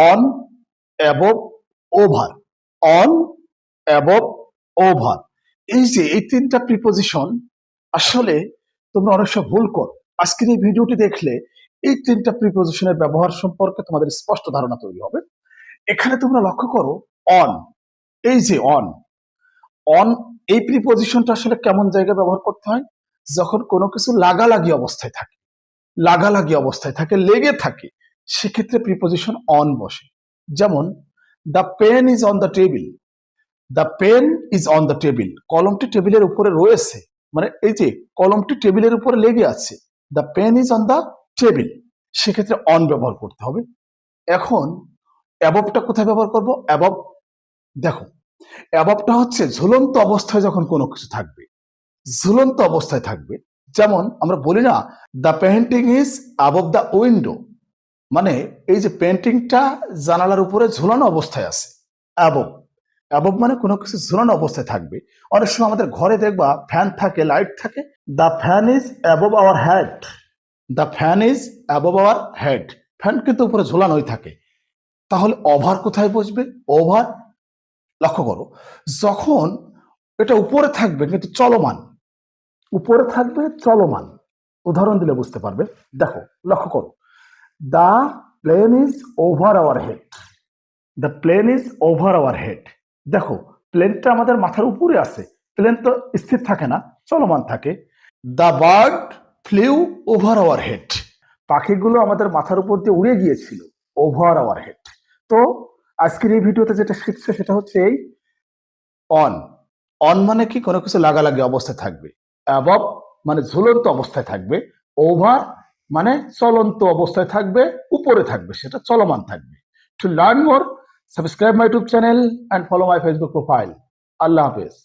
On, above, over. On, above, over. এই যে এই তিনটা প্রিপোজিশন আসলে তোমরা অনেক সময় ভুল করো। আজকের এই ভিডিওটি দেখলে এই তিনটা প্রিপোজিশনের ব্যবহার সম্পর্কে তোমাদের স্পষ্ট ধারণা তৈরি হবে। এখানে তোমরা লক্ষ্য করো অন, এই যে অন, অন এই প্রিপোজিশনটা আসলে কেমন জায়গায় ব্যবহার করতে হয়? যখন কোনো কিছু লাগালাগি অবস্থায় থাকে, লাগালাগি অবস্থায় থাকে, লেগে থাকে, সেক্ষেত্রে প্রিপোজিশন অন বসে। যেমন the pen is on the table, the pen is on the table, কলমটি টেবিলের উপরে রয়েছে, মানে এই যে কলমটি টেবিলের উপরে লেগে আছে, the pen is on the table, সেক্ষেত্রে অন ব্যবহার করতে হবে। এখন অ্যাবভটা কোথায় ব্যবহার করব? অ্যাবভ, দেখো অ্যাবভটা হচ্ছে ঝুলন্ত অবস্থায় যখন কোনো কিছু থাকবে, ঝুলন্ত অবস্থায় থাকবে। যেমন আমরা বলি না the painting is above the window, মানে এই যে পেন্টিংটা জানালার উপরে ঝুলানো অবস্থায় আছে, অ্যাবভ। অ্যাবভ মানে কোনো কিছু ঝুলানো অবস্থায় থাকবে। অনেক সময় আমাদের ঘরে দেখবা ফ্যান থাকে, লাইট থাকে, the fan is above hour head, the fan is above our head, fan কিন্তু উপরে ঝুলানোই থাকে। তাহলে ওভার কোথায় বসবে? ওভার, লক্ষ্য করো, যখন এটা উপরে থাকবে কিন্তু চলমান, উপরে থাকবে চলমান, উদাহরণ দিলে বুঝতে পারবে। দেখো লক্ষ্য করো, the plane is over our head, the plane is over our head. দেখো প্লেনটা আমাদের মাথার উপরে আছে, প্লেন তো স্থির থাকে না, চলমান থাকে। The bird flew over our head, পাখিগুলো আমাদের মাথার উপর দিয়ে উড়ে গিয়েছিল, ওভার আওয়ার হেড। তো আজকের এই ভিডিওতে যেটা শিখছে সেটা হচ্ছে এই অন। অন মানে কি? কোনো কিছু লাগালাগি অবস্থায় থাকবে। অ্যাবভ মানে ঝুলন্ত অবস্থায় থাকবে। ওভার মানে চলন্ত অবস্থায় থাকবে, উপরে থাকবে, সেটা চলমান থাকবে। To learn more, subscribe my YouTube channel and follow my Facebook profile. আল্লাহ হাফেজ।